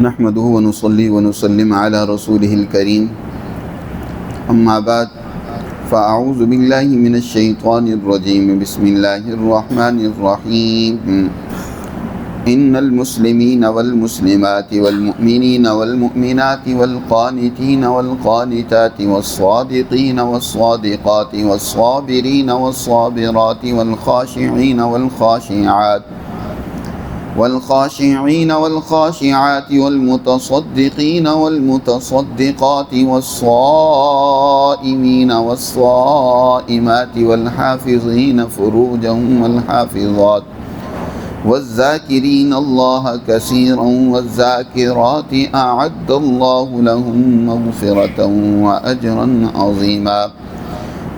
نحمده ونصلي ونسلم على رسوله الكريم أما بعد فأعوذ بالله من الشيطان الرجيم بسم الله الرحمن الرحيم إن المسلمين والمسلمات والمؤمنين والمؤمنات والقانتين والقانتات والصادقين والصادقات والصابرين والصابرات والخاشعين والخاشعات والمتصدقين والمتصدقات والصائمين والصائمات والحافظين فروجهم والحافظات والذاكرين الله كثيرا والذاكرات أعد الله لهم مغفرة وأجرا عظيما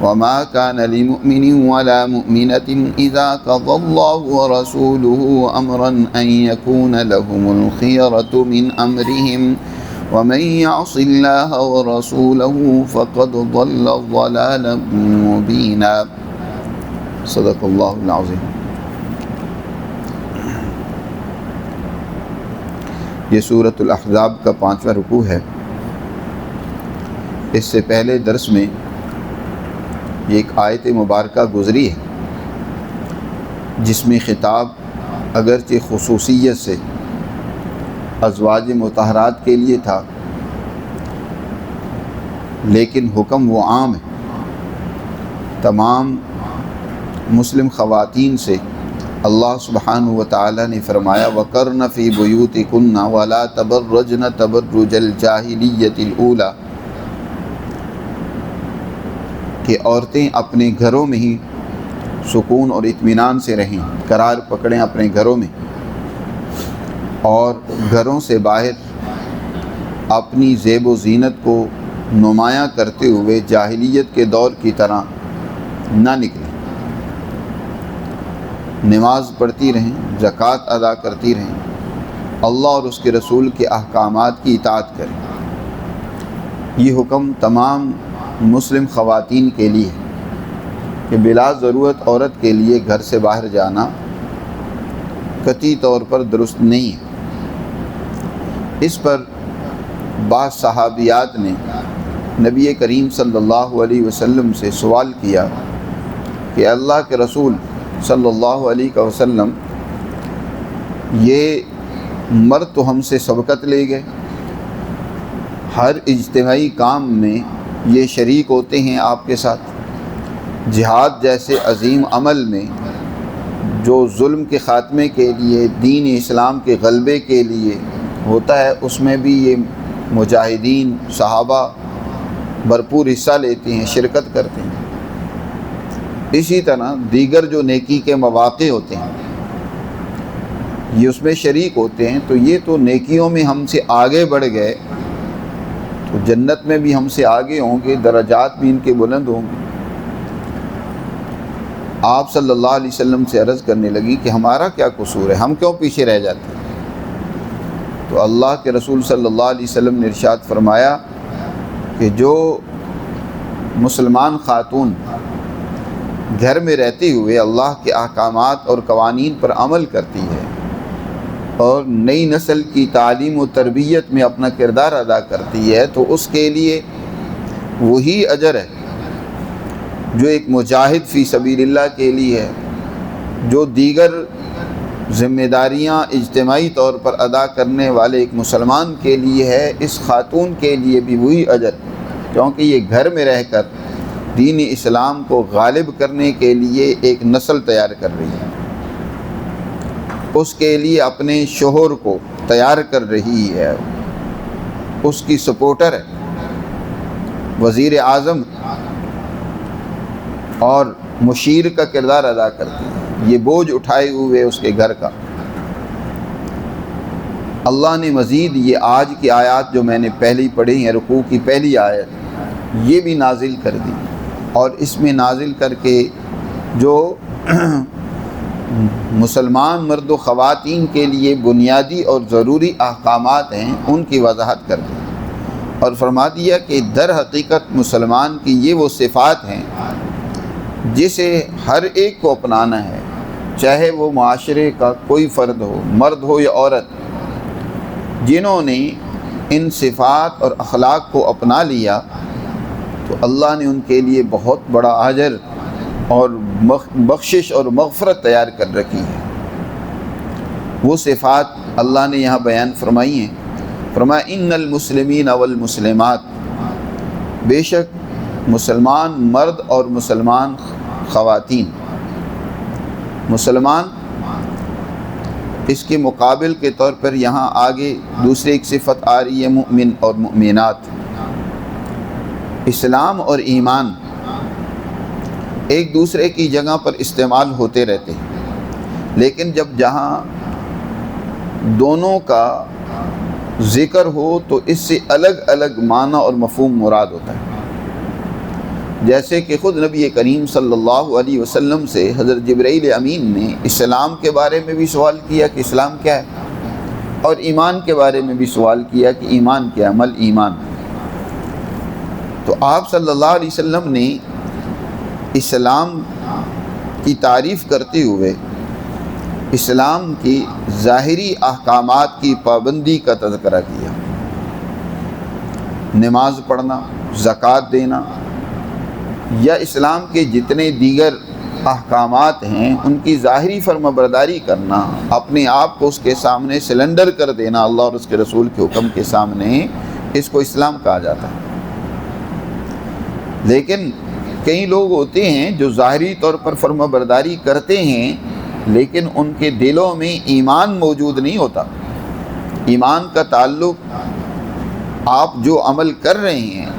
وما كان لمؤمن ولا مؤمنة إذا قضى الله ورسوله أمرا أن يكون لهم الخيرة من أمرهم ومن يعص الله ورسوله فقد ضل ضلالا مبينا صدق الله العظيم۔ یہ سورۃ الاحزاب کا 5واں رکوع ہے۔ اس سے پہلے درس میں یہ ایک آیت مبارکہ گزری ہے جس میں خطاب اگرچہ خصوصیت سے ازواج مطہرات کے لیے تھا، لیکن حکم وہ عام ہے۔ تمام مسلم خواتین سے اللہ سبحانہ و تعالی نے فرمایا وَقَرْنَ فِي بُيُوتِكُنَّ وَلَا تَبَرَّجْنَ تَبَرُّجَ الْجَاهِلِيَّةِ الْأُولَى، کہ عورتیں اپنے گھروں میں ہی سکون اور اطمینان سے رہیں، قرار پکڑیں اپنے گھروں میں، اور گھروں سے باہر اپنی زیب و زینت کو نمایاں کرتے ہوئے جاہلیت کے دور کی طرح نہ نکلیں، نماز پڑھتی رہیں، زکوٰۃ ادا کرتی رہیں، اللہ اور اس کے رسول کے احکامات کی اطاعت کریں۔ یہ حکم تمام مسلم خواتین کے لیے ہے کہ بلا ضرورت عورت کے لیے گھر سے باہر جانا قطعی طور پر درست نہیں ہے۔ اس پر بعض صحابیات نے نبی کریم صلی اللہ علیہ وسلم سے سوال کیا کہ اللہ کے رسول صلی اللہ علیہ وسلم، یہ مرد تو ہم سے سبقت لے گئے، ہر اجتماعی کام میں یہ شریک ہوتے ہیں آپ کے ساتھ، جہاد جیسے عظیم عمل میں جو ظلم کے خاتمے کے لیے، دین اسلام کے غلبے کے لیے ہوتا ہے، اس میں بھی یہ مجاہدین صحابہ بھرپور حصہ لیتے ہیں، شرکت کرتے ہیں۔ اسی طرح دیگر جو نیکی کے مواقع ہوتے ہیں یہ اس میں شریک ہوتے ہیں، تو یہ تو نیکیوں میں ہم سے آگے بڑھ گئے، تو جنت میں بھی ہم سے آگے ہوں گے، درجات بھی ان کے بلند ہوں گے۔ آپ صلی اللہ علیہ وسلم سے عرض کرنے لگی کہ ہمارا کیا قصور ہے، ہم کیوں پیچھے رہ جاتے ہیں؟ تو اللہ کے رسول صلی اللہ علیہ وسلم نے ارشاد فرمایا کہ جو مسلمان خاتون گھر میں رہتے ہوئے اللہ کے احکامات اور قوانین پر عمل کرتی ہے اور نئی نسل کی تعلیم و تربیت میں اپنا کردار ادا کرتی ہے، تو اس کے لیے وہی اجر ہے جو ایک مجاہد فی سبیل اللہ کے لیے ہے، جو دیگر ذمہ داریاں اجتماعی طور پر ادا کرنے والے ایک مسلمان کے لیے ہے۔ اس خاتون کے لیے بھی وہی اجر، کیونکہ یہ گھر میں رہ کر دین اسلام کو غالب کرنے کے لیے ایک نسل تیار کر رہی ہے، اس کے لیے اپنے شوہر کو تیار کر رہی ہے، اس کی سپورٹر ہے، وزیر اعظم اور مشیر کا کردار ادا کرتی ہے، یہ بوجھ اٹھائے ہوئے اس کے گھر کا۔ اللہ نے مزید یہ آج کی آیات جو میں نے پہلی پڑھی ہیں، رکوع کی پہلی آیت، یہ بھی نازل کر دی، اور اس میں نازل کر کے جو مسلمان مرد و خواتین کے لیے بنیادی اور ضروری احکامات ہیں ان کی وضاحت کر دی، اور فرما دیا کہ در حقیقت مسلمان کی یہ وہ صفات ہیں جسے ہر ایک کو اپنانا ہے، چاہے وہ معاشرے کا کوئی فرد ہو، مرد ہو یا عورت، جنہوں نے ان صفات اور اخلاق کو اپنا لیا تو اللہ نے ان کے لیے بہت بڑا اجر اور بخشش اور مغفرت تیار کر رکھی ہے۔ وہ صفات اللہ نے یہاں بیان فرمائی ہیں۔ فرمایا ان المسلمین والمسلمات، بے شک مسلمان مرد اور مسلمان خواتین، مسلمان اس کے مقابل کے طور پر یہاں آگے دوسری ایک صفت آ رہی ہے مؤمن اور مؤمنات۔ اسلام اور ایمان ایک دوسرے کی جگہ پر استعمال ہوتے رہتے ہیں، لیکن جہاں دونوں کا ذکر ہو تو اس سے الگ الگ معنی اور مفہوم مراد ہوتا ہے۔ جیسے کہ خود نبی کریم صلی اللہ علیہ وسلم سے حضرت جبرائیل امین نے اسلام کے بارے میں بھی سوال کیا کہ اسلام کیا ہے، اور ایمان کے بارے میں بھی سوال کیا کہ ایمان کیا ہے، مل ایمان۔ تو آپ صلی اللہ علیہ وسلم نے اسلام کی تعریف کرتے ہوئے اسلام کی ظاہری احکامات کی پابندی کا تذکرہ کیا، نماز پڑھنا، زکوٰۃ دینا، یا اسلام کے جتنے دیگر احکامات ہیں ان کی ظاہری فرمانبرداری کرنا، اپنے آپ کو اس کے سامنے سلنڈر کر دینا اللہ اور اس کے رسول کے حکم کے سامنے، اس کو اسلام کہا جاتا ہے۔ لیکن کئی لوگ ہوتے ہیں جو ظاہری طور پر فرمانبرداری کرتے ہیں لیکن ان کے دلوں میں ایمان موجود نہیں ہوتا۔ ایمان کا تعلق آپ جو عمل کر رہے ہیں،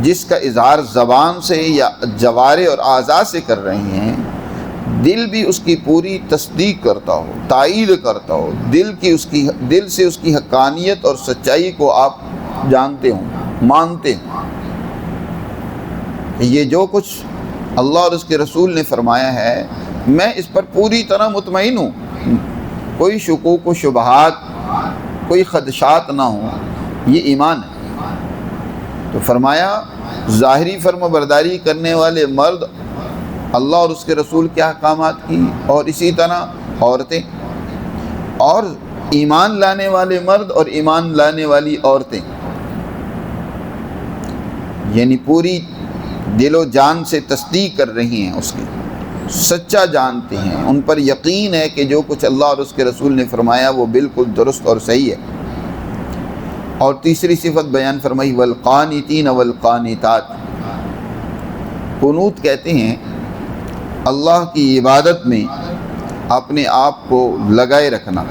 جس کا اظہار زبان سے یا جوارح اور اعضاء سے کر رہے ہیں، دل بھی اس کی پوری تصدیق کرتا ہو، تائید کرتا ہو، دل سے اس کی حقانیت اور سچائی کو آپ جانتے ہوں، مانتے ہیں۔ یہ جو کچھ اللہ اور اس کے رسول نے فرمایا ہے میں اس پر پوری طرح مطمئن ہوں، کوئی شکوک و شبہات، کوئی خدشات نہ ہوں، یہ ایمان ہے۔ تو فرمایا ظاہری فرمانبرداری کرنے والے مرد اللہ اور اس کے رسول کے احکامات کی، اور اسی طرح عورتیں، اور ایمان لانے والے مرد اور ایمان لانے والی عورتیں، یعنی پوری دل و جان سے تصدیق کر رہی ہیں، اس کی سچا جانتے ہیں، ان پر یقین ہے کہ جو کچھ اللہ اور اس کے رسول نے فرمایا وہ بالکل درست اور صحیح ہے۔ اور تیسری صفت بیان فرمائی والقانتین والقانتات۔ قنوت کہتے ہیں اللہ کی عبادت میں اپنے آپ کو لگائے رکھنا،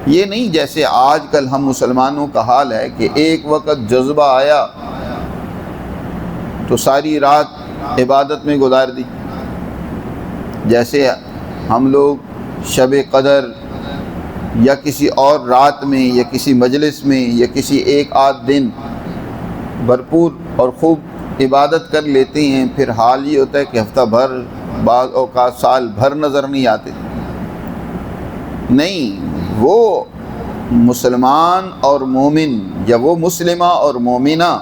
یہ نہیں جیسے آج کل ہم مسلمانوں کا حال ہے کہ ایک وقت جذبہ آیا تو ساری رات عبادت میں گزار دی۔ جیسے ہم لوگ شب قدر یا کسی اور رات میں یا کسی مجلس میں یا کسی ایک آدھ دن بھرپور اور خوب عبادت کر لیتے ہیں، پھر حال یہ ہوتا ہے کہ ہفتہ بھر، بعض اوقات سال بھر نظر نہیں آتے۔ نہیں، وہ مسلمان اور مومن یا وہ مسلمہ اور مومنہ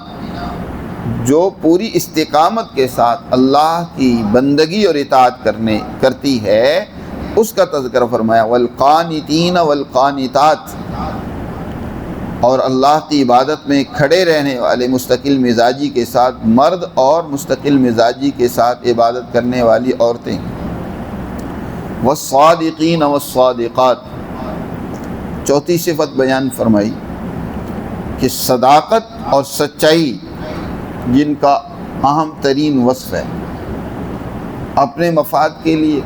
جو پوری استقامت کے ساتھ اللہ کی بندگی اور اطاعت کرتی ہے، اس کا تذکرہ فرمایا والقانتین والقانتات، اور اللہ کی عبادت میں کھڑے رہنے والے مستقل مزاجی کے ساتھ مرد اور مستقل مزاجی کے ساتھ عبادت کرنے والی عورتیں، والصادقین والصادقات۔ چوتھی صفت بیان فرمائی کہ صداقت اور سچائی جن کا اہم ترین وصف ہے، اپنے مفاد کے لیے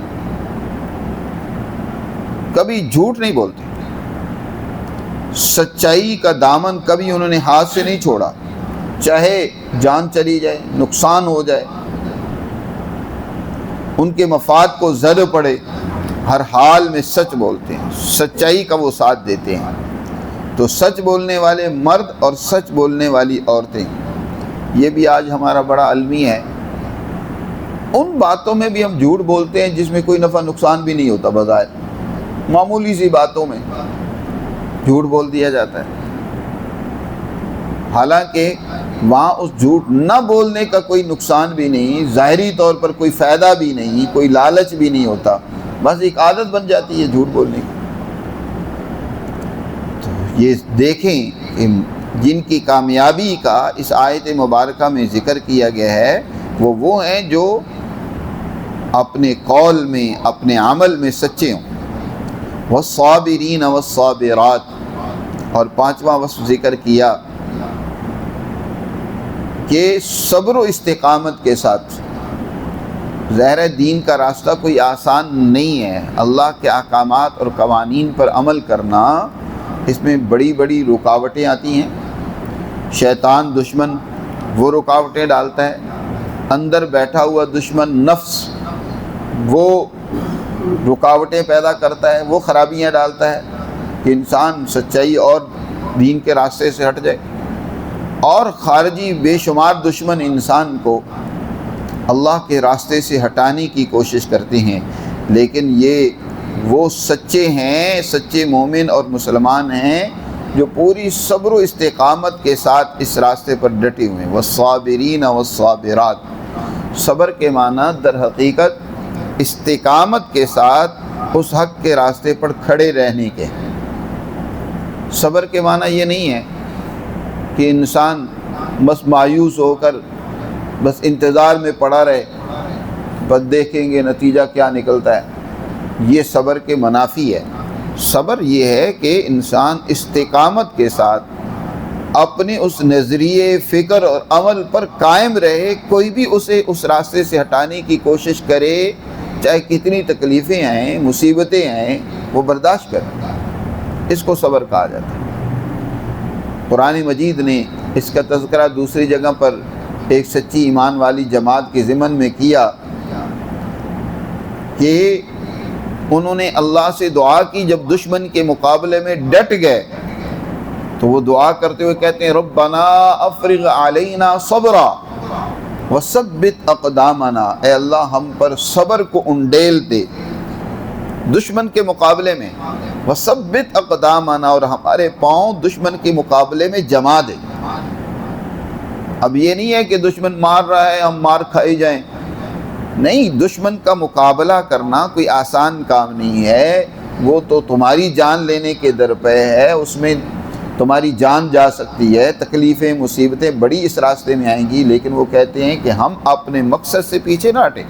کبھی جھوٹ نہیں بولتے، سچائی کا دامن کبھی انہوں نے ہاتھ سے نہیں چھوڑا، چاہے جان چلی جائے، نقصان ہو جائے، ان کے مفاد کو زر پڑے، ہر حال میں سچ بولتے ہیں، سچائی کا وہ ساتھ دیتے ہیں۔ تو سچ بولنے والے مرد اور سچ بولنے والی عورتیں، یہ بھی آج ہمارا بڑا المی ہے۔ ان باتوں میں بھی ہم جھوٹ بولتے ہیں جس میں کوئی نفع نقصان بھی نہیں ہوتا، بظاہر معمولی سی باتوں میں جھوٹ بول دیا جاتا ہے، حالانکہ وہاں اس جھوٹ نہ بولنے کا کوئی نقصان بھی نہیں، ظاہری طور پر کوئی فائدہ بھی نہیں، کوئی لالچ بھی نہیں ہوتا، بس ایک عادت بن جاتی ہے جھوٹ بولنے کی۔ یہ دیکھیں کہ جن کی کامیابی کا اس آیت مبارکہ میں ذکر کیا گیا ہے وہ ہیں جو اپنے قول میں اپنے عمل میں سچے ہوں. والصابرین والصابرات، اور پانچواں وصف ذکر کیا کہ صبر و استقامت کے ساتھ. ظاہر دین کا راستہ کوئی آسان نہیں ہے. اللہ کے احکامات اور قوانین پر عمل کرنا، اس میں بڑی بڑی رکاوٹیں آتی ہیں. شیطان دشمن وہ رکاوٹیں ڈالتا ہے، اندر بیٹھا ہوا دشمن نفس وہ رکاوٹیں پیدا کرتا ہے، وہ خرابیاں ڈالتا ہے کہ انسان سچائی اور دین کے راستے سے ہٹ جائے. اور خارجی بے شمار دشمن انسان کو اللہ کے راستے سے ہٹانے کی کوشش کرتے ہیں. لیکن یہ وہ سچے ہیں، سچے مومن اور مسلمان ہیں جو پوری صبر و استقامت کے ساتھ اس راستے پر ڈٹے ہوئے ہیں. والصابرین والصابرات، صبر کے معنی در حقیقت استقامت کے ساتھ اس حق کے راستے پر کھڑے رہنے کے. صبر کے معنی یہ نہیں ہے کہ انسان بس مایوس ہو کر بس انتظار میں پڑا رہے، بس دیکھیں گے نتیجہ کیا نکلتا ہے. یہ صبر کے منافی ہے. صبر یہ ہے کہ انسان استقامت کے ساتھ اپنے اس نظریے، فکر اور عمل پر قائم رہے. کوئی بھی اسے اس راستے سے ہٹانے کی کوشش کرے، چاہے کتنی تکلیفیں آئیں، مصیبتیں آئیں، وہ برداشت کرے. اس کو صبر کہا جاتا ہے. قرآن مجید نے اس کا تذکرہ دوسری جگہ پر ایک سچی ایمان والی جماعت کے ضمن میں کیا کہ انہوں نے اللہ سے دعا کی. جب دشمن کے مقابلے میں ڈٹ گئے تو وہ دعا کرتے ہوئے کہتے ہیں ربنا افرغ علینا صبرا وثبت اقدامنا، اے اللہ ہم پر صبر کو انڈیل دے دشمن کے مقابلے میں. وثبت اقدامنا، اور ہمارے پاؤں دشمن کے مقابلے میں جما دے. اب یہ نہیں ہے کہ دشمن مار رہا ہے ہم مار کھائے جائیں، نہیں. دشمن کا مقابلہ کرنا کوئی آسان کام نہیں ہے. وہ تو تمہاری جان لینے کے در پہ ہے، اس میں تمہاری جان جا سکتی ہے. تکلیفیں مصیبتیں بڑی اس راستے میں آئیں گی، لیکن وہ کہتے ہیں کہ ہم اپنے مقصد سے پیچھے نہ ہٹیں،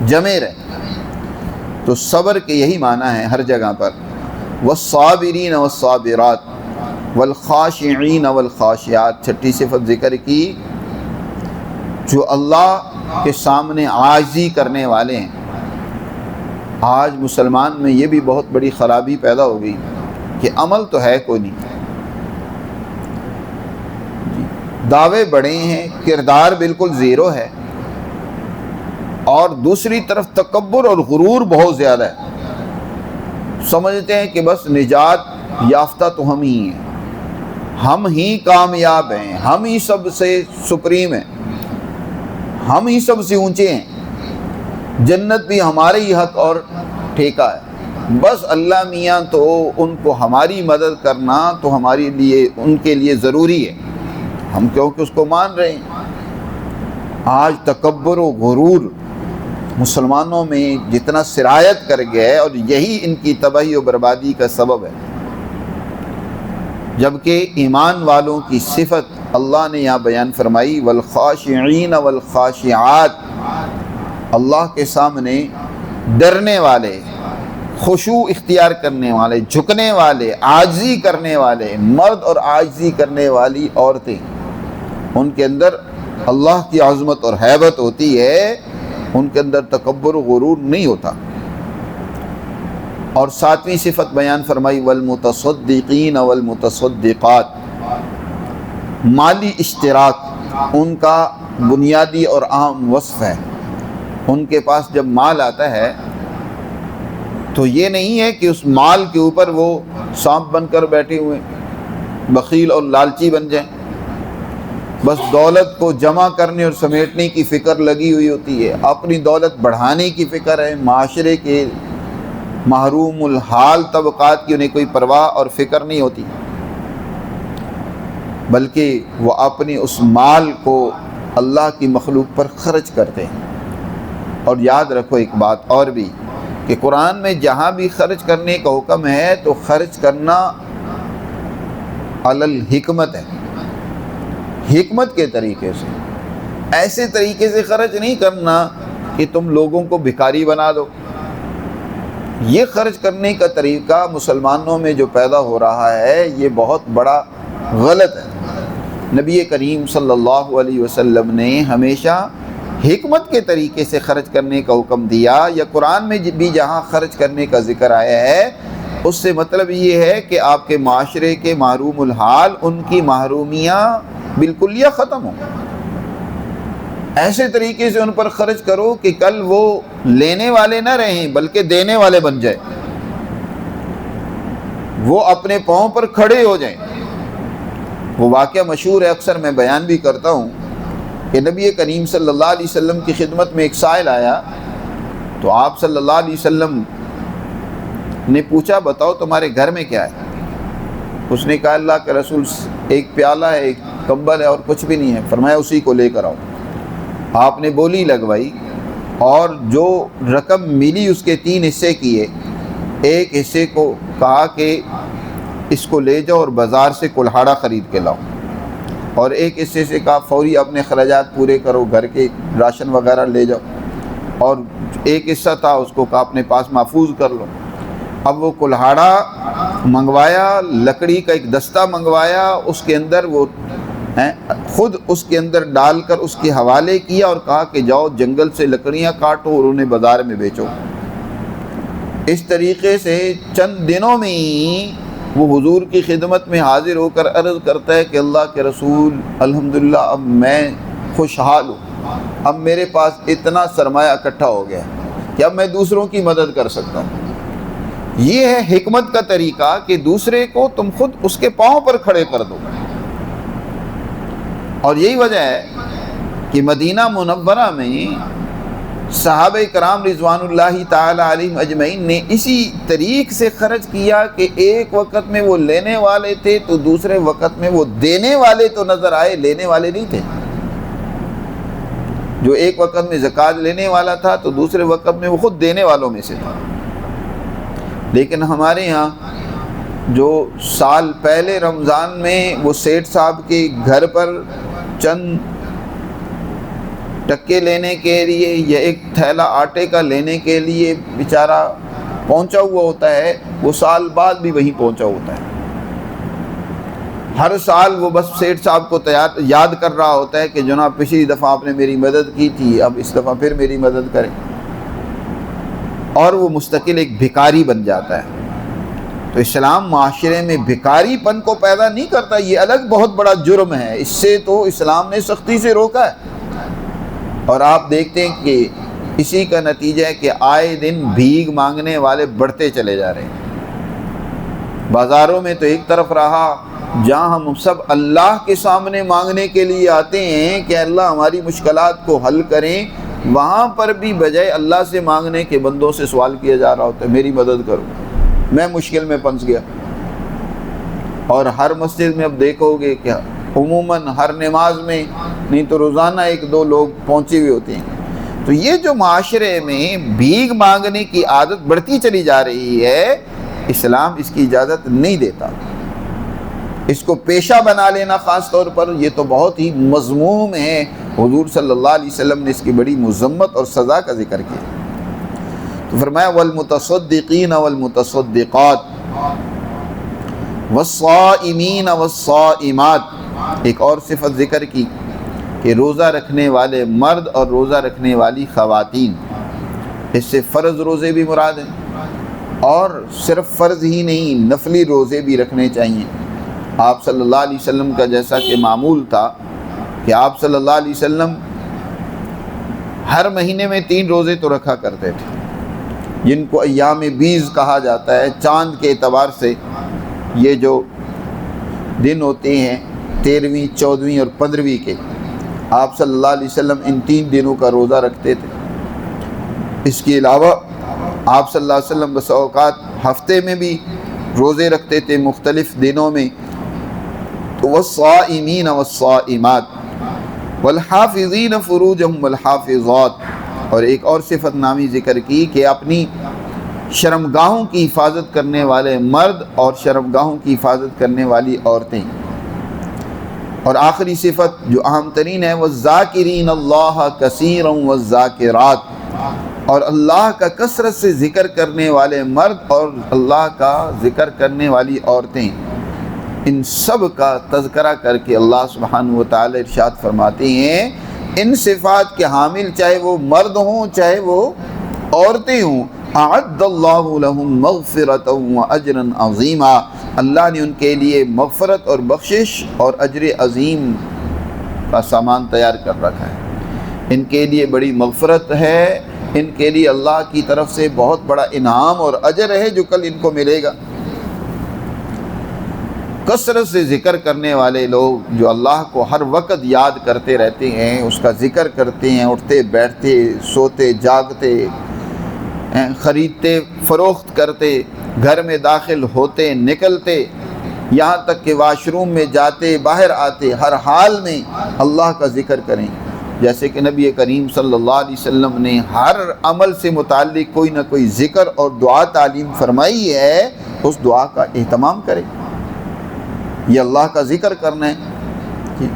جمے رہیں. تو صبر کے یہی معنی ہے ہر جگہ پر. والصابرین والصابرات والخاشعین والخاشعات، چھٹی صفت ذکر کی، جو اللہ کے سامنے عاجزی کرنے والے ہیں. آج مسلمان میں یہ بھی بہت بڑی خرابی پیدا ہو گئی کہ عمل تو ہے کوئی نہیں، دعوے بڑے ہیں، کردار بالکل زیرو ہے، اور دوسری طرف تکبر اور غرور بہت زیادہ ہے. سمجھتے ہیں کہ بس نجات یافتہ تو ہم ہی ہیں، ہم ہی کامیاب ہیں، ہم ہی سب سے سپریم ہیں، ہم ہی سب سے اونچے ہیں، جنت بھی ہمارے ہی حق اور ٹھیکہ ہے. بس اللہ میاں تو ان کو ہماری مدد کرنا تو ہمارے لیے ان کے لیے ضروری ہے، ہم کیونکہ اس کو مان رہے ہیں. آج تکبر و غرور مسلمانوں میں جتنا سرایت کر گیا ہے، اور یہی ان کی تباہی و بربادی کا سبب ہے. جبکہ ایمان والوں کی صفت اللہ نے یہاں بیان فرمائی، والخاشعین والخاشعات، اللہ کے سامنے ڈرنے والے، خشوع اختیار کرنے والے، جھکنے والے، عاجزی کرنے والے مرد اور عاجزی کرنے والی عورتیں، ان کے اندر اللہ کی عظمت اور ہیبت ہوتی ہے، ان کے اندر تکبر و غرور نہیں ہوتا. اور ساتویں صفت بیان فرمائی، والمتصدقین والمتصدقات، مالی اشتراک ان کا بنیادی اور اہم وصف ہے. ان کے پاس جب مال آتا ہے تو یہ نہیں ہے کہ اس مال کے اوپر وہ سانپ بن کر بیٹھے ہوئے بخیل اور لالچی بن جائیں. بس دولت کو جمع کرنے اور سمیٹنے کی فکر لگی ہوئی ہوتی ہے، اپنی دولت بڑھانے کی فکر ہے. معاشرے کے محروم الحال طبقات کی انہیں کوئی پرواہ اور فکر نہیں ہوتی، بلکہ وہ اپنے اس مال کو اللہ کی مخلوق پر خرچ کرتے ہیں. اور یاد رکھو ایک بات اور بھی، کہ قرآن میں جہاں بھی خرچ کرنے کا حکم ہے تو خرچ کرنا علی الحکمت ہے، حکمت کے طریقے سے، ایسے طریقے سے خرچ نہیں کرنا کہ تم لوگوں کو بھکاری بنا دو۔ یہ خرچ کرنے کا طریقہ مسلمانوں میں جو پیدا ہو رہا ہے یہ بہت بڑا غلط ہے۔ نبی کریم صلی اللہ علیہ وسلم نے ہمیشہ حکمت کے طریقے سے خرچ کرنے کا حکم دیا، یا قرآن میں بھی جہاں خرچ کرنے کا ذکر آیا ہے اس سے مطلب یہ ہے کہ آپ کے معاشرے کے محروم الحال ان کی محرومیاں بالکلیہ ختم ہوں، ایسے طریقے سے ان پر خرچ کرو کہ کل وہ لینے والے نہ رہیں بلکہ دینے والے بن جائیں، وہ اپنے پاؤں پر کھڑے ہو جائیں۔ وہ واقعہ مشہور ہے، اکثر میں بیان بھی کرتا ہوں کہ نبی کریم صلی اللہ علیہ وسلم کی خدمت میں ایک سائل آیا تو آپ صلی اللہ علیہ وسلم نے پوچھا بتاؤ تمہارے گھر میں کیا ہے؟ اس نے کہا اللہ کے رسول ایک پیالہ ہے، ایک کمبل ہے اور کچھ بھی نہیں ہے۔ فرمایا اسی کو لے کر آؤ۔ آپ نے بولی لگوائی اور جو رقم ملی اس کے 3 حصے کیے، ایک حصے کو کہا کہ اس کو لے جاؤ اور بازار سے کلہاڑا خرید کے لاؤ، اور ایک حصے سے کہا فوری اپنے خراجات پورے کرو، گھر کے راشن وغیرہ لے جاؤ، اور ایک حصہ تھا اس کو کہا اپنے پاس محفوظ کر لو۔ اب وہ کلہاڑا منگوایا، لکڑی کا ایک دستہ منگوایا، اس کے اندر وہ خود اس کے اندر ڈال کر اس کے حوالے کیا اور کہا کہ جاؤ جنگل سے لکڑیاں کاٹو اور انہیں بازار میں بیچو۔ اس طریقے سے چند دنوں میں ہی وہ حضور کی خدمت میں حاضر ہو کر عرض کرتا ہے کہ اللہ کے رسول الحمدللہ اب میں خوشحال ہوں، اب میرے پاس اتنا سرمایہ اکٹھا ہو گیا کہ اب میں دوسروں کی مدد کر سکتا ہوں۔ یہ ہے حکمت کا طریقہ کہ دوسرے کو تم خود اس کے پاؤں پر کھڑے کر دو۔ اور یہی وجہ ہے کہ مدینہ منورہ میں صحابہ کرام رضوان اللہ تعالی علیہم اجمعین نے اسی طریق سے خرچ کیا کہ ایک وقت میں وہ لینے والے تھے تو دوسرے وقت میں وہ دینے والے تو نظر آئے، لینے والے نہیں تھے۔ جو ایک وقت میں زکوٰۃ لینے والا تھا تو دوسرے وقت میں وہ خود دینے والوں میں سے تھا۔ لیکن ہمارے یہاں جو سال پہلے رمضان میں وہ سیٹھ صاحب کے گھر پر چند ٹکے لینے کے لیے یا ایک تھیلا آٹے کا لینے کے لیے بیچارہ پہنچا ہوا ہوتا ہے، وہ سال بعد بھی وہیں پہنچا ہوتا ہے۔ ہر سال وہ بس سیٹھ صاحب کو یاد کر رہا ہوتا ہے کہ جناب پچھلی دفعہ آپ نے میری مدد کی تھی، اب اس دفعہ پھر میری مدد کریں، اور وہ مستقل ایک بھکاری بن جاتا ہے۔ تو اسلام معاشرے میں بھکاری پن کو پیدا نہیں کرتا، یہ الگ بہت بڑا جرم ہے، اس سے تو اسلام نے سختی سے روکا ہے۔ اور آپ دیکھتے ہیں کہ اسی کا نتیجہ ہے کہ آئے دن بھیک مانگنے والے بڑھتے چلے جا رہے ہیں۔ بازاروں میں تو ایک طرف رہا جہاں ہم سب اللہ کے سامنے مانگنے کے لیے آتے ہیں کہ اللہ ہماری مشکلات کو حل کریں، وہاں پر بھی بجائے اللہ سے مانگنے کے بندوں سے سوال کیا جا رہا ہوتا ہے میری مدد کرو، میں مشکل میں پھنس گیا۔ اور ہر مسجد میں اب دیکھو گے کہ عموماً ہر نماز میں نہیں تو روزانہ 1-2 لوگ پہنچے ہوئے ہوتے ہیں۔ تو یہ جو معاشرے میں بھیک مانگنے کی عادت بڑھتی چلی جا رہی ہے، اسلام اس کی اجازت نہیں دیتا۔ اس کو پیشہ بنا لینا خاص طور پر یہ تو بہت ہی مذموم ہے۔ حضور صلی اللہ علیہ وسلم نے اس کی بڑی مذمت اور سزا کا ذکر کیا۔ تو فرمایا والمتصدقین والمتصدقات والصائمین والصائمات، ایک اور صفت ذکر کی کہ روزہ رکھنے والے مرد اور روزہ رکھنے والی خواتین، اس سے فرض روزے بھی مراد ہیں، اور صرف فرض ہی نہیں نفلی روزے بھی رکھنے چاہیے۔ آپ صلی اللہ علیہ وسلم کا جیسا کہ معمول تھا کہ آپ صلی اللہ علیہ وسلم ہر مہینے میں 3 روزے تو رکھا کرتے تھے، جن کو ایام بیض کہا جاتا ہے۔ چاند کے اعتبار سے یہ جو دن ہوتے ہیں 13ویں، 14ویں اور 15ویں کے، آپ صلی اللہ علیہ وسلم ان 3 دنوں کا روزہ رکھتے تھے۔ اس کے علاوہ آپ صلی اللہ علیہ وسلم بس اوقات ہفتے میں بھی روزے رکھتے تھے مختلف دنوں میں۔ تو والصائمین والصائمات والحافظین فروجہم والحافظات، اور ایک اور صفت نامی ذکر کی کہ اپنی شرمگاہوں کی حفاظت کرنے والے مرد اور شرمگاہوں کی حفاظت کرنے والی عورتیں۔ اور آخری صفت جو اہم ترین ہے، وَالذَّاكِرِينَ اللَّهَ كَثِيرًا وَالذَّاكِرَاتِ، اور اللہ کا کثرت سے ذکر کرنے والے مرد اور اللہ کا ذکر کرنے والی عورتیں، ان سب کا تذکرہ کر کے اللہ سبحانہ وتعالی ارشاد فرماتے ہیں ان صفات کے حامل چاہے وہ مرد ہوں چاہے وہ عورتیں ہوں، اعد اللہ لہم مغفرۃ واجرا عظیما، اللہ نے ان کے لیے مغفرت اور بخشش اور اجر عظیم کا سامان تیار کر رکھا ہے۔ ان کے لیے بڑی مغفرت ہے، ان کے لیے اللہ کی طرف سے بہت بڑا انعام اور اجر ہے جو کل ان کو ملے گا۔ کثرت سے ذکر کرنے والے لوگ جو اللہ کو ہر وقت یاد کرتے رہتے ہیں، اس کا ذکر کرتے ہیں، اٹھتے بیٹھتے سوتے جاگتے، خریدتے فروخت کرتے، گھر میں داخل ہوتے نکلتے، یہاں تک کہ واش روم میں جاتے باہر آتے، ہر حال میں اللہ کا ذکر کریں۔ جیسے کہ نبی کریم صلی اللہ علیہ وسلم نے ہر عمل سے متعلق کوئی نہ کوئی ذکر اور دعا تعلیم فرمائی ہے، اس دعا کا اہتمام کریں، یہ اللہ کا ذکر کرنا ہے۔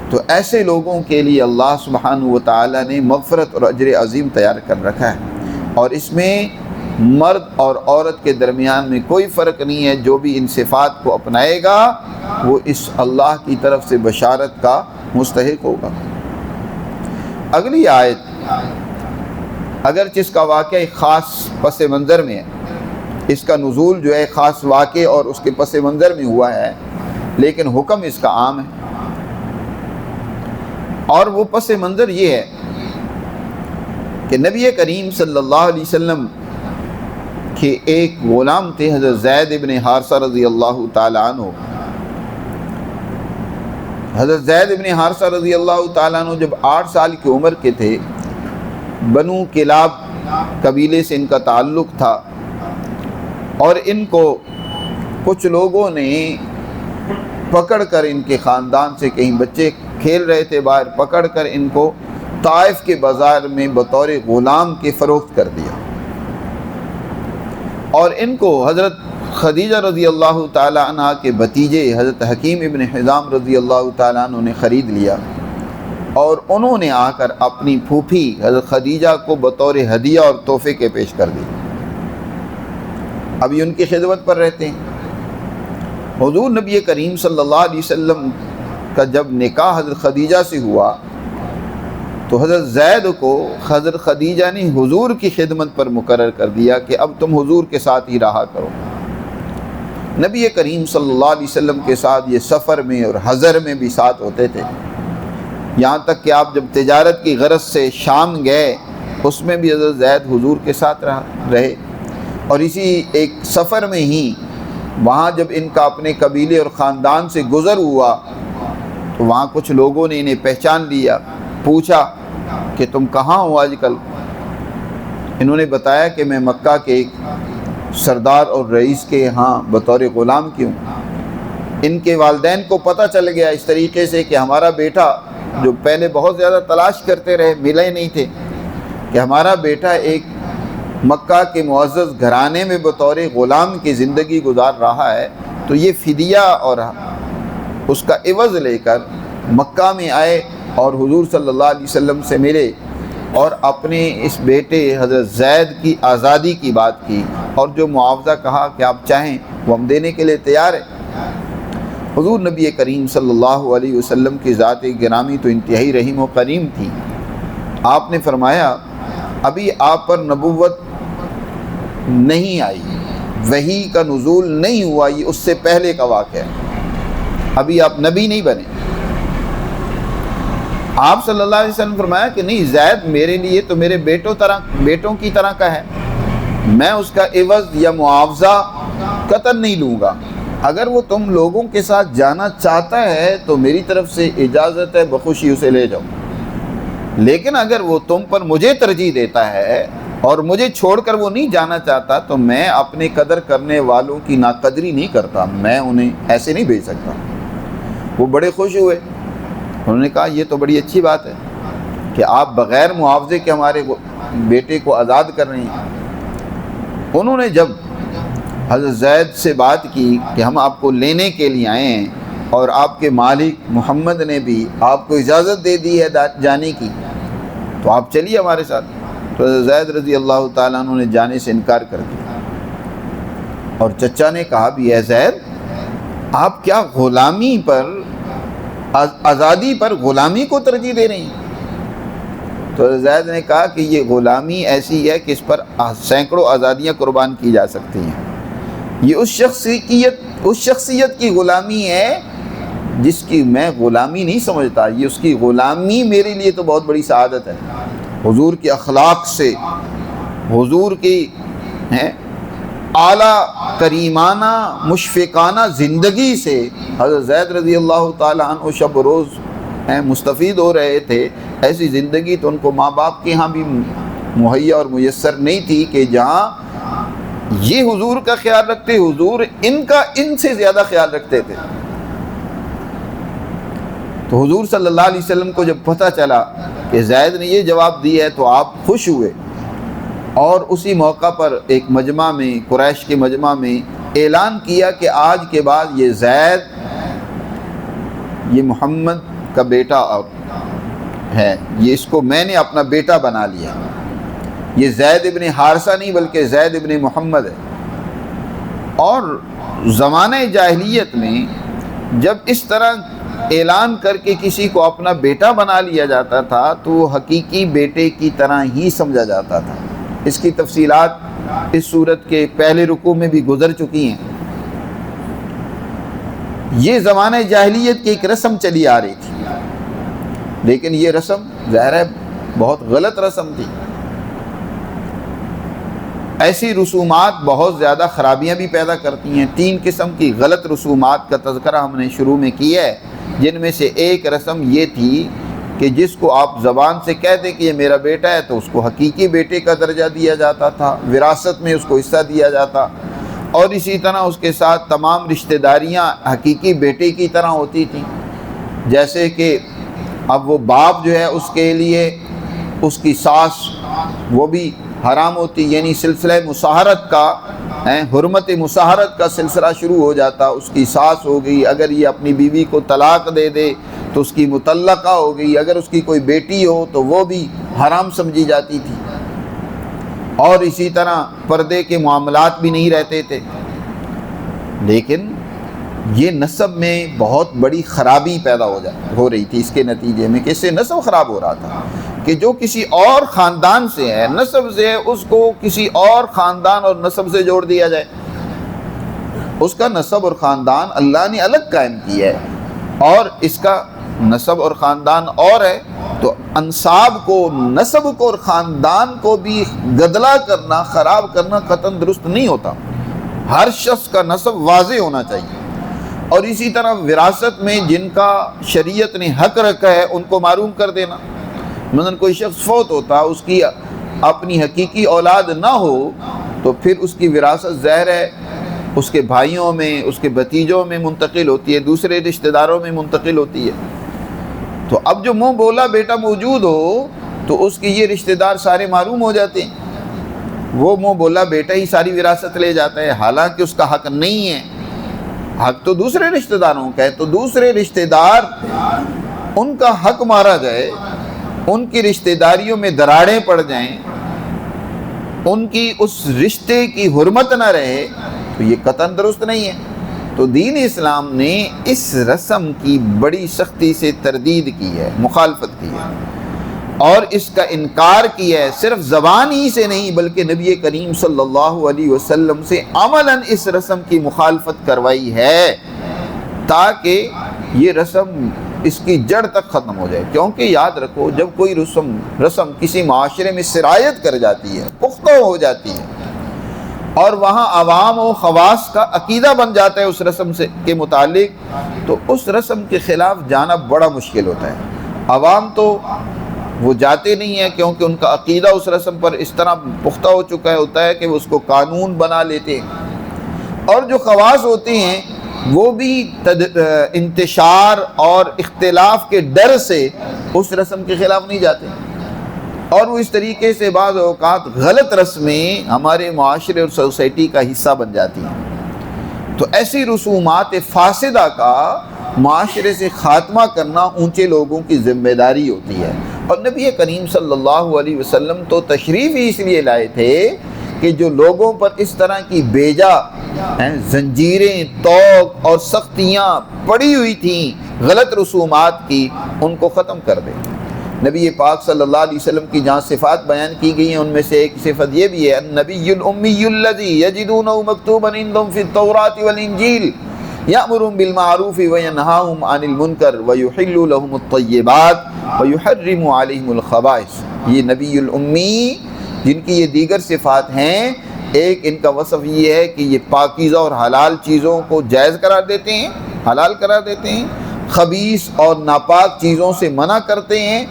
تو ایسے لوگوں کے لیے اللہ سبحانہ وتعالی نے مغفرت اور اجر عظیم تیار کر رکھا ہے، اور اس میں مرد اور عورت کے درمیان میں کوئی فرق نہیں ہے۔ جو بھی ان صفات کو اپنائے گا وہ اس اللہ کی طرف سے بشارت کا مستحق ہوگا۔ اگلی آیت اگرچہ اس کا واقعہ ایک خاص پس منظر میں ہے، اس کا نزول جو ہے خاص واقع اور اس کے پس منظر میں ہوا ہے، لیکن حکم اس کا عام ہے، اور وہ پس منظر یہ ہے کہ نبی کریم صلی اللہ علیہ وسلم کے ایک غلام تھے حضرت زید ابن حارثہ رضی اللہ تعالیٰ عنہ۔ حضرت زید ابن حارثہ رضی اللہ تعالیٰ عنہ جب 8 سال کی عمر کے تھے، بنو کلاب قبیلے سے ان کا تعلق تھا، اور ان کو کچھ لوگوں نے پکڑ کر ان کے خاندان سے، کہیں بچے کھیل رہے تھے باہر، پکڑ کر ان کو طائف کے بازار میں بطور غلام کے فروخت کر دیا، اور ان کو حضرت خدیجہ رضی اللہ تعالیٰ عنہ کے بھتیجے حضرت حکیم ابن حزام رضی اللہ تعالیٰ عنہ نے خرید لیا، اور انہوں نے آ کر اپنی پھوپھی حضرت خدیجہ کو بطور ہدیہ اور تحفے کے پیش کر دی۔ ابھی ان کی خدمت پر رہتے ہیں۔ حضور نبی کریم صلی اللہ علیہ وسلم کا جب نکاح حضرت خدیجہ سے ہوا تو حضرت زید کو حضرت خدیجہ نے حضور کی خدمت پر مقرر کر دیا کہ اب تم حضور کے ساتھ ہی رہا کرو۔ نبی کریم صلی اللہ علیہ وسلم کے ساتھ یہ سفر میں اور حضر میں بھی ساتھ ہوتے تھے، یہاں تک کہ آپ جب تجارت کی غرض سے شام گئے اس میں بھی حضرت زید حضور کے ساتھ رہے، اور اسی ایک سفر میں ہی وہاں جب ان کا اپنے قبیلے اور خاندان سے گزر ہوا تو وہاں کچھ لوگوں نے انہیں پہچان لیا، پوچھا کہ تم کہاں ہو آج کل؟ انہوں نے بتایا کہ میں مکہ کے ایک سردار اور رئیس کے ہاں بطور غلام کی ہوں۔ ان کے والدین کو پتہ چل گیا اس طریقے سے کہ ہمارا بیٹا، جو پہلے بہت زیادہ تلاش کرتے رہے ملے نہیں تھے، کہ ہمارا بیٹا ایک مکہ کے معزز گھرانے میں بطور غلام کی زندگی گزار رہا ہے، تو یہ فدیہ اور اس کا عوض لے کر مکہ میں آئے اور حضور صلی اللہ علیہ وسلم سے ملے، اور اپنے اس بیٹے حضرت زید کی آزادی کی بات کی، اور جو معاوضہ کہا کہ آپ چاہیں وہ ہم دینے کے لیے تیار ہیں۔ حضور نبی کریم صلی اللہ علیہ وسلم کی ذات گرامی تو انتہائی رحیم و کریم تھی۔ آپ نے فرمایا ابھی آپ پر نبوت نہیں آئی، وحی کا نزول نہیں ہوا، یہ اس سے پہلے کا واقعہ ہے، ابھی آپ نبی نہیں بنے۔ آپ صلی اللہ علیہ وسلم فرمایا کہ نہیں، زید میرے لیے تو میرے بیٹوں کی طرح کا ہے، میں اس کا عوض یا معاوضہ قطعاً نہیں لوں گا، اگر وہ تم لوگوں کے ساتھ جانا چاہتا ہے تو میری طرف سے اجازت ہے، بخوشی اسے لے جاؤ، لیکن اگر وہ تم پر مجھے ترجیح دیتا ہے اور مجھے چھوڑ کر وہ نہیں جانا چاہتا تو میں اپنے قدر کرنے والوں کی ناقدری نہیں کرتا، میں انہیں ایسے نہیں بھیج سکتا۔ وہ بڑے خوش ہوئے، انہوں نے کہا یہ تو بڑی اچھی بات ہے کہ آپ بغیر معاوضے کے ہمارے بیٹے کو آزاد کر رہے ہیں۔ انہوں نے جب حضرت زید سے بات کی کہ ہم آپ کو لینے کے لیے آئے ہیں اور آپ کے مالک محمد نے بھی آپ کو اجازت دے دی ہے جانے کی، تو آپ چلیے ہمارے ساتھ. تو حضرت زید رضی اللہ تعالیٰ عنہ نے جانے سے انکار کر دیا. اور چچا نے کہا بھی اے زید، آپ کیا غلامی پر، آزادی پر غلامی کو ترجیح دے رہے ہیں؟ تو زید نے کہا کہ یہ غلامی ایسی ہے کہ اس پر سینکڑوں آزادیاں قربان کی جا سکتی ہیں. یہ اس شخصیت کی غلامی ہے جس کی میں غلامی نہیں سمجھتا، یہ اس کی غلامی میرے لیے تو بہت بڑی سعادت ہے. حضور کے اخلاق سے، حضور کی اعلیٰ کریمانہ مشفقانہ زندگی سے حضرت زید رضی اللہ تعالیٰ عنہ شب و روز مستفید ہو رہے تھے. ایسی زندگی تو ان کو ماں باپ کے ہاں بھی مہیا اور میسر نہیں تھی کہ جہاں یہ حضور کا خیال رکھتے، حضور ان سے زیادہ خیال رکھتے تھے. تو حضور صلی اللہ علیہ وسلم کو جب پتہ چلا کہ زید نے یہ جواب دیا ہے تو آپ خوش ہوئے، اور اسی موقع پر ایک مجمع میں، قریش کے مجمع میں اعلان کیا کہ آج کے بعد یہ زید، یہ محمد کا بیٹا ہے، یہ اس کو میں نے اپنا بیٹا بنا لیا. یہ زید ابن حارثہ نہیں بلکہ زید ابن محمد ہے. اور زمانہ جاہلیت میں جب اس طرح اعلان کر کے کسی کو اپنا بیٹا بنا لیا جاتا تھا تو وہ حقیقی بیٹے کی طرح ہی سمجھا جاتا تھا. اس کی تفصیلات اس سورت کے پہلے رکوع میں بھی گزر چکی ہیں. یہ زمانہ جاہلیت کی ایک رسم چلی آ رہی تھی، لیکن یہ رسم ظاہر ہے بہت غلط رسم تھی. ایسی رسومات بہت زیادہ خرابیاں بھی پیدا کرتی ہیں. 3 قسم کی غلط رسومات کا تذکرہ ہم نے شروع میں کیا ہے، جن میں سے ایک رسم یہ تھی کہ جس کو آپ زبان سے کہتے کہ یہ میرا بیٹا ہے تو اس کو حقیقی بیٹے کا درجہ دیا جاتا تھا، وراثت میں اس کو حصہ دیا جاتا، اور اسی طرح اس کے ساتھ تمام رشتہ داریاں حقیقی بیٹے کی طرح ہوتی تھیں. جیسے کہ اب وہ باپ جو ہے اس کے لیے اس کی ساس وہ بھی حرام ہوتی، یعنی سلسلہ مصاہرت کا، حرمت مصاہرت کا سلسلہ شروع ہو جاتا. اس کی ساس ہو گئی، اگر یہ اپنی بیوی کو طلاق دے دے تو اس کی مطلقہ ہو گئی. اگر اس کی کوئی بیٹی ہو تو وہ بھی حرام سمجھی جاتی تھی. اور اسی طرح پردے کے معاملات بھی نہیں رہتے تھے. لیکن یہ نسب میں بہت بڑی خرابی پیدا ہو رہی تھی. اس کے نتیجے میں کہ اس سے نسب خراب ہو رہا تھا کہ جو کسی اور خاندان سے ہے، نسب سے ہے، اس کو کسی اور خاندان اور نسب سے جوڑ دیا جائے. اس کا نسب اور خاندان اللہ نے الگ قائم کیا ہے، اور اس کا نسب اور خاندان اور ہے. تو انساب کو، نسب کو اور خاندان کو بھی گدلا کرنا، خراب کرنا قطعاً درست نہیں ہوتا. ہر شخص کا نسب واضح ہونا چاہیے. اور اسی طرح وراثت میں جن کا شریعت نے حق رکھا ہے ان کو معروم کر دینا. مثلا کوئی شخص فوت ہوتا، اس کی اپنی حقیقی اولاد نہ ہو تو پھر اس کی وراثت ظاہر ہے اس کے بھائیوں میں، اس کے بھتیجوں میں منتقل ہوتی ہے، دوسرے رشتہ داروں میں منتقل ہوتی ہے. تو اب جو منہ بولا بیٹا موجود ہو تو اس کے یہ رشتہ دار سارے معروم ہو جاتے ہیں. وہ منہ بولا بیٹا ہی ساری وراثت لے جاتا ہے، حالانکہ اس کا حق نہیں ہے. حق تو دوسرے رشتہ داروں کا ہے. تو دوسرے رشتہ دار، ان کا حق مارا جائے، ان کی رشتہ داریوں میں دراڑیں پڑ جائیں، ان کی اس رشتے کی حرمت نہ رہے، تو یہ قطعاً درست نہیں ہے. تو دین اسلام نے اس رسم کی بڑی سختی سے تردید کی ہے، مخالفت کی ہے، اور اس کا انکار کیا ہے. صرف زبان ہی سے نہیں بلکہ نبی کریم صلی اللہ علیہ وسلم سے عملاً اس رسم کی مخالفت کروائی ہے، تاکہ یہ رسم اس کی جڑ تک ختم ہو جائے. کیونکہ یاد رکھو، جب کوئی رسم کسی معاشرے میں سرایت کر جاتی ہے، پختہ ہو جاتی ہے، اور وہاں عوام و خواص کا عقیدہ بن جاتا ہے اس رسم سے کے متعلق، تو اس رسم کے خلاف جانا بڑا مشکل ہوتا ہے. عوام تو وہ جاتے نہیں ہیں کیونکہ ان کا عقیدہ اس رسم پر اس طرح پختہ ہو چکا ہوتا ہے کہ وہ اس کو قانون بنا لیتے ہیں. اور جو خواص ہوتے ہیں وہ بھی انتشار اور اختلاف کے ڈر سے اس رسم کے خلاف نہیں جاتے. اور وہ اس طریقے سے بعض اوقات غلط رسمیں ہمارے معاشرے اور سوسائٹی کا حصہ بن جاتی ہیں۔ تو ایسی رسومات فاسدہ کا معاشرے سے خاتمہ کرنا اونچے لوگوں کی ذمہ داری ہوتی ہے۔ اور نبی کریم صلی اللہ علیہ وسلم تو تشریف ہی اس لیے لائے تھے کہ جو لوگوں پر اس طرح کی بیجا زنجیریں، طوق اور سختیاں پڑی ہوئی تھیں غلط رسومات کی، ان کو ختم کر دیں۔ نبی پاک صلی اللہ علیہ وسلم کی جہاں صفات بیان کی گئی ہیں ان میں سے ایک صفت یہ بھی ہے، النبی الامی الذی یجدونہ مکتوبا عندہم فی التوراۃ والانجیل یأمرهم بالمعروف وینہاہم عن المنکر ویحل لهم الطیبات ویحرم علیہم الخبائث۔ یہ نبی الامی جن کی یہ دیگر صفات ہیں، ایک ان کا وصف یہ ہے کہ یہ پاکیزہ اور حلال چیزوں کو جائز قرار دیتے ہیں، حلال قرار دیتے ہیں، خبیث اور ناپاک چیزوں سے منع کرتے ہیں،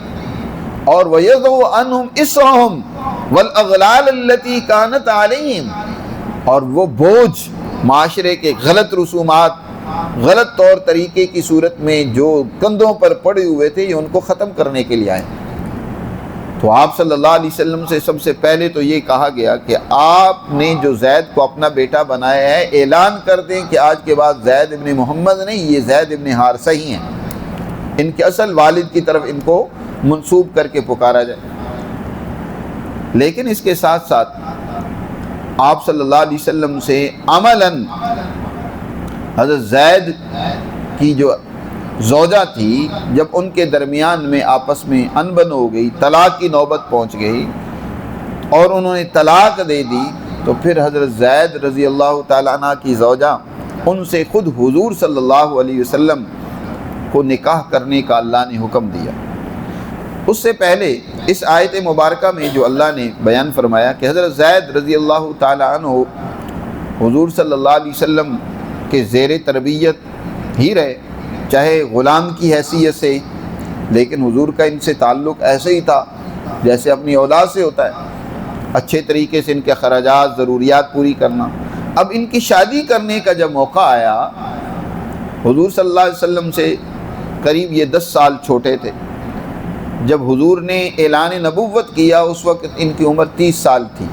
اور وَيَضَعُ عَنْهُمْ إِصْرَهُمْ وَالْأَغْلَالَ الَّتِي كَانَتْ عَلَيْهِمْ، اور وہ بوجھ معاشرے کے غلط رسومات، غلط طور طریقے کی صورت میں جو کندھوں پر پڑے ہوئے تھے، یہ ان کو ختم کرنے کے لیے آئے۔ تو آپ صلی اللہ علیہ وسلم سے سب سے پہلے تو یہ کہا گیا کہ آپ نے جو زید کو اپنا بیٹا بنایا ہے، اعلان کر دیں کہ آج کے بعد زید ابن محمد نہیں، یہ زید ابن حارثہ ہی ہیں، ان کے اصل والد کی طرف ان کو منسوب کر کے پکارا جائے۔ لیکن اس کے ساتھ ساتھ آپ صلی اللہ علیہ وسلم سے عملاً حضرت زید کی جو زوجہ تھی، جب ان کے درمیان میں آپس میں انبن ہو گئی، طلاق کی نوبت پہنچ گئی اور انہوں نے طلاق دے دی، تو پھر حضرت زید رضی اللہ تعالیٰ عنہ کی زوجہ ان سے خود حضور صلی اللہ علیہ وسلم کو نکاح کرنے کا اللہ نے حکم دیا۔ اس سے پہلے اس آیت مبارکہ میں جو اللہ نے بیان فرمایا کہ حضرت زید رضی اللہ تعالیٰ عنہ حضور صلی اللہ علیہ وسلم کے زیر تربیت ہی رہے، چاہے غلام کی حیثیت سے، لیکن حضور کا ان سے تعلق ایسے ہی تھا جیسے اپنی اولاد سے ہوتا ہے، اچھے طریقے سے ان کے خراجات، ضروریات پوری کرنا۔ اب ان کی شادی کرنے کا جب موقع آیا، حضور صلی اللہ علیہ وسلم سے قریب یہ 10 سال چھوٹے تھے۔ جب حضور نے اعلان نبوت کیا اس وقت ان کی عمر 30 سال تھی،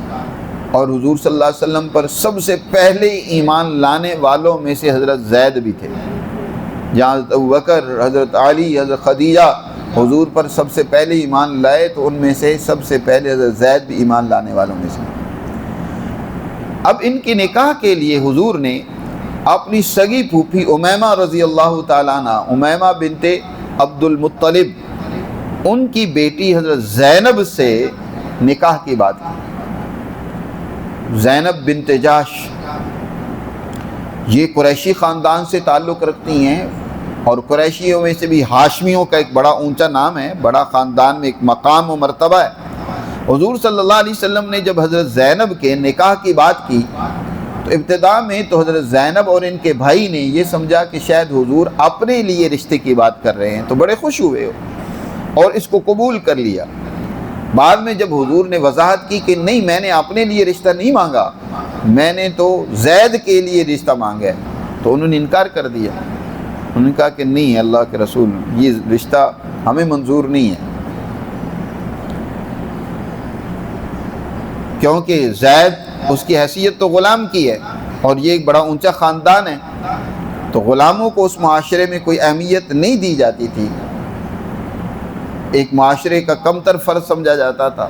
اور حضور صلی اللہ علیہ وسلم پر سب سے پہلے ایمان لانے والوں میں سے حضرت زید بھی تھے۔ جہاں حضرت ابوبکر، حضرت علی، حضرت خدیجہ حضور پر سب سے پہلے ایمان لائے، تو ان میں سے سب سے پہلے حضرت زید بھی ایمان لانے والوں میں سے۔ اب ان کی نکاح کے لیے حضور نے اپنی سگی پھوپھی امیمہ رضی اللہ تعالیٰ عنہ، امیمہ بنت عبد المطلب، ان کی بیٹی حضرت زینب سے نکاح کی بات کی۔ زینب بنت جاش یہ قریشی خاندان سے تعلق رکھتی ہیں، اور قریشیوں میں سے بھی ہاشمیوں کا ایک بڑا اونچا نام ہے، بڑا خاندان میں ایک مقام و مرتبہ ہے۔ حضور صلی اللہ علیہ وسلم نے جب حضرت زینب کے نکاح کی بات کی تو ابتدا میں تو حضرت زینب اور ان کے بھائی نے یہ سمجھا کہ شاید حضور اپنے لیے رشتے کی بات کر رہے ہیں، تو بڑے خوش ہوئے اور اس کو قبول کر لیا۔ بعد میں جب حضور نے وضاحت کی کہ نہیں، میں نے اپنے لیے رشتہ نہیں مانگا، میں نے تو زید کے لیے رشتہ مانگا ہے، تو انہوں نے انکار کر دیا۔ انہوں نے کہا کہ نہیں اللہ کے رسول، یہ رشتہ ہمیں منظور نہیں ہے، کیونکہ زید اس کی حیثیت تو غلام کی ہے، اور یہ ایک بڑا اونچا خاندان ہے، تو غلاموں کو اس معاشرے میں کوئی اہمیت نہیں دی جاتی تھی، ایک معاشرے کا کمتر فرد سمجھا جاتا تھا۔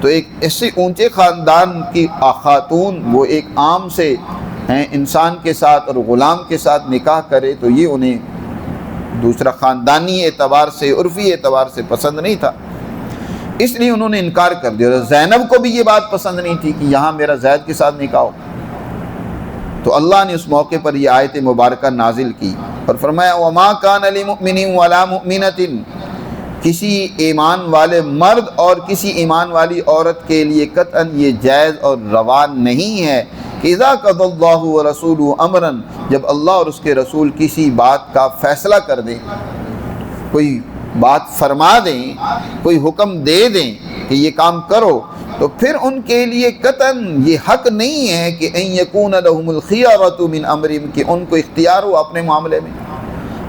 تو ایک ایسے اونچے خاندان کی خاتون وہ ایک عام سے انسان کے ساتھ اور غلام کے ساتھ نکاح کرے، تو یہ انہیں دوسرا خاندانی اعتبار سے، عرفی اعتبار سے پسند نہیں تھا، اس لیے انہوں نے انکار کر دیا۔ زینب کو بھی یہ بات پسند نہیں تھی کہ یہاں میرا زید کے ساتھ نکاح ہو، تو اللہ نے اس موقع پر یہ آیت مبارکہ نازل کی اور فرمایا وَمَا كَانَ لِمُؤْمِنٍ وَلَا مُؤْمِنَةٍ، کسی ایمان والے مرد اور کسی ایمان والی عورت کے لیے قطعاً یہ جائز اور روا نہیں ہے کہ اذا قضى اللہ ورسولہ امرا، جب اللہ اور اس کے رسول کسی بات کا فیصلہ کر دیں، کوئی بات فرما دیں، کوئی حکم دے دیں کہ یہ کام کرو، تو پھر ان کے لیے قطعاً یہ حق نہیں ہے کہ ان یکون لهم الخیارۃ من امرهم، کہ ان کو اختیار ہو اپنے معاملے میں۔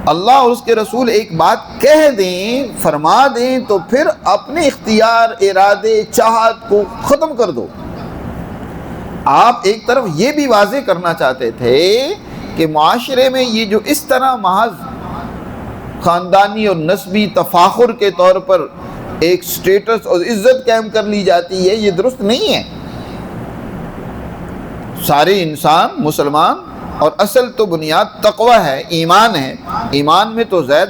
اللہ اور اس کے رسول ایک بات کہہ دیں، فرما دیں، تو پھر اپنے اختیار، ارادے، چاہت کو ختم کر دو۔ آپ ایک طرف یہ بھی واضح کرنا چاہتے تھے کہ معاشرے میں یہ جو اس طرح محض خاندانی اور نسبی تفاخر کے طور پر ایک سٹیٹس اور عزت قائم کر لی جاتی ہے، یہ درست نہیں ہے۔ سارے انسان مسلمان، اور اصل تو بنیاد تقوی ہے، ایمان ہے۔ ایمان میں تو زید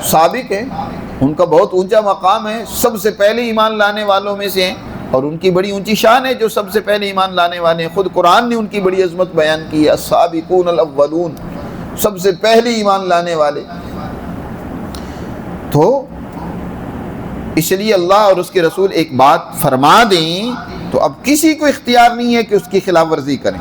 سابق ہیں، ان کا بہت اونچا مقام ہے، سب سے پہلے ایمان لانے والوں میں سے ہیں، اور ان کی بڑی اونچی شان ہے جو سب سے پہلے ایمان لانے والے ہیں۔ خود قرآن نے ان کی بڑی عظمت بیان کی ہے، السابقون الاولون، سب سے پہلے ایمان لانے والے۔ تو اس لیے اللہ اور اس کے رسول ایک بات فرما دیں تو اب کسی کو اختیار نہیں ہے کہ اس کی خلاف ورزی کریں۔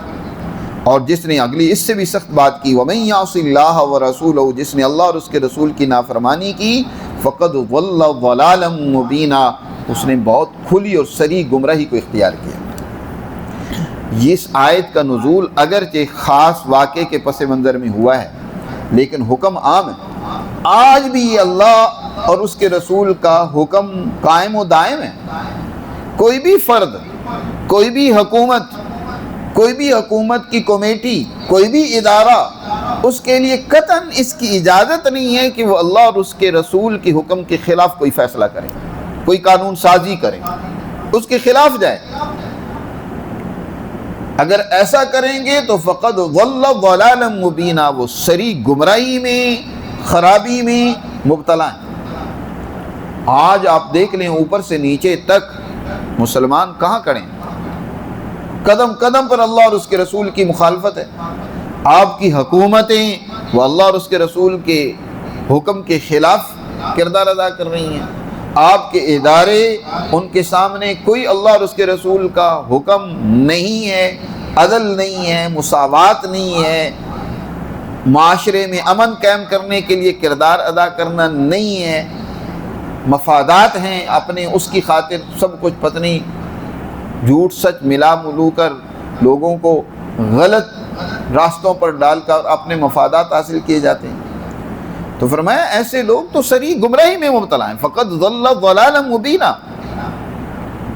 اور جس نے اگلی اس سے بھی سخت بات کی، وَمَن يَعْصِ اللَّهَ وَرَسُولَهُ، جس نے اللہ اور اس کے رسول کی نافرمانی کی، فَقَدْ ضَلَّ ضَلَالًا مُبِينًا، اس نے بہت کھلی اور صریح گمراہی کو اختیار کیا۔ یہ اس آیت کا نزول اگرچہ خاص واقعے کے پس منظر میں ہوا ہے، لیکن حکم عام ہے۔ آج بھی یہ اللہ اور اس کے رسول کا حکم قائم و دائم ہے۔ کوئی بھی فرد، کوئی بھی حکومت، کوئی بھی حکومت کی کمیٹی، کوئی بھی ادارہ، اس کے لیے قطعاً اس کی اجازت نہیں ہے کہ وہ اللہ اور اس کے رسول کے حکم کے خلاف کوئی فیصلہ کرے، کوئی قانون سازی کرے، اس کے خلاف جائے۔ اگر ایسا کریں گے تو فقد ضل ضلالا مبینا، وہ صریح گمراہی میں، خرابی میں مبتلا ہیں۔ آج آپ دیکھ لیں اوپر سے نیچے تک مسلمان کہاں کھڑے ہیں؟ قدم قدم پر اللہ اور اس کے رسول کی مخالفت ہے۔ آپ کی حکومتیں وہ اللہ اور اس کے رسول کے حکم کے خلاف کردار ادا کر رہی ہیں۔ آپ کے ادارے، ان کے سامنے کوئی اللہ اور اس کے رسول کا حکم نہیں ہے، عدل نہیں ہے، مساوات نہیں ہے، معاشرے میں امن قائم کرنے کے لیے کردار ادا کرنا نہیں ہے، مفادات ہیں اپنے، اس کی خاطر سب کچھ پتنی جھوٹ سچ ملا ملو کر لوگوں کو غلط راستوں پر ڈال کر اپنے مفادات حاصل کیے جاتے ہیں۔ تو فرمایا ایسے لوگ تو صریح گمراہی میں مبتلا ہیں، فقط ضل ضلالا مبینا،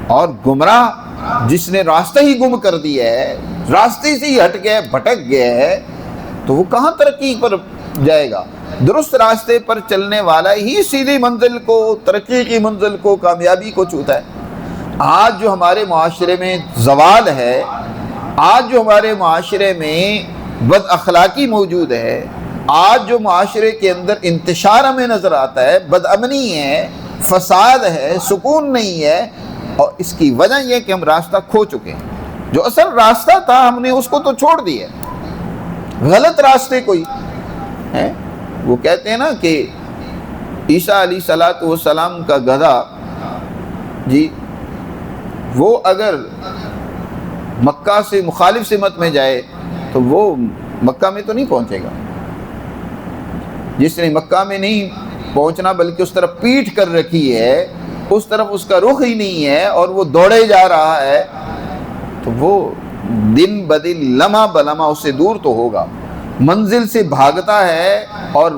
اور گمراہ جس نے راستہ ہی گم کر دیا ہے، راستے سے ہی ہٹ گیا، بھٹک گیا ہے، تو وہ کہاں ترقی پر جائے گا؟ درست راستے پر چلنے والا ہی سیدھی منزل کو، ترقی کی منزل کو، کامیابی کو چھوتا ہے۔ آج جو ہمارے معاشرے میں زوال ہے، آج جو ہمارے معاشرے میں بد اخلاقی موجود ہے، آج جو معاشرے کے اندر انتشار ہمیں نظر آتا ہے، بد امنی ہے، فساد ہے، سکون نہیں ہے، اور اس کی وجہ یہ کہ ہم راستہ کھو چکے ہیں۔ جو اصل راستہ تھا ہم نے اس کو تو چھوڑ دیا، غلط راستے کوئی ہے۔ وہ کہتے ہیں نا کہ عیسیٰ علیہ السلام کا گدھا، جی وہ اگر مکہ سے مخالف سمت میں جائے تو وہ مکہ میں تو نہیں پہنچے گا۔ جس نے مکہ میں نہیں پہنچنا بلکہ اس طرف پیٹھ کر رکھی ہے، اس طرف اس کا رخ ہی نہیں ہے، اور وہ دوڑے جا رہا ہے، تو وہ دن بدن لمحہ بلمحہ اس سے دور تو ہوگا۔ منزل سے بھاگتا ہے اور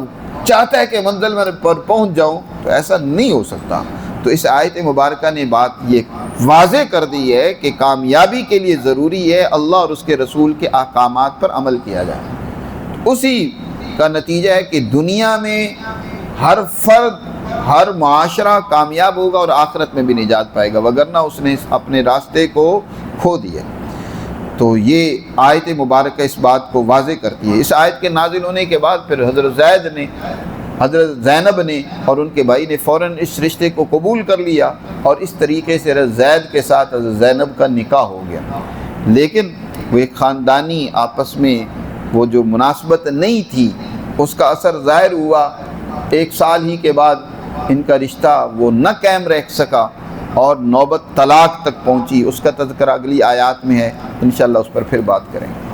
چاہتا ہے کہ منزل میں پر پہنچ جاؤں، تو ایسا نہیں ہو سکتا۔ تو اس آیت مبارکہ نے بات یہ واضح کر دی ہے کہ کامیابی کے لیے ضروری ہے اللہ اور اس کے رسول کے احکامات پر عمل کیا جائے۔ اسی کا نتیجہ ہے کہ دنیا میں ہر فرد، ہر معاشرہ کامیاب ہوگا اور آخرت میں بھی نجات پائے گا، وگرنہ اس نے اپنے راستے کو کھو دیا۔ تو یہ آیت مبارکہ اس بات کو واضح کرتی ہے۔ اس آیت کے نازل ہونے کے بعد پھر حضرت زینب نے اور ان کے بھائی نے فوراً اس رشتے کو قبول کر لیا، اور اس طریقے سے حضرت زید کے ساتھ حضرت زینب کا نکاح ہو گیا۔ لیکن وہ ایک خاندانی آپس میں وہ جو مناسبت نہیں تھی، اس کا اثر ظاہر ہوا۔ 1 سال ہی کے بعد ان کا رشتہ وہ نہ قائم رہ سکا، اور نوبت طلاق تک پہنچی۔ اس کا تذکرہ اگلی آیات میں ہے، انشاءاللہ اس پر پھر بات کریں گے۔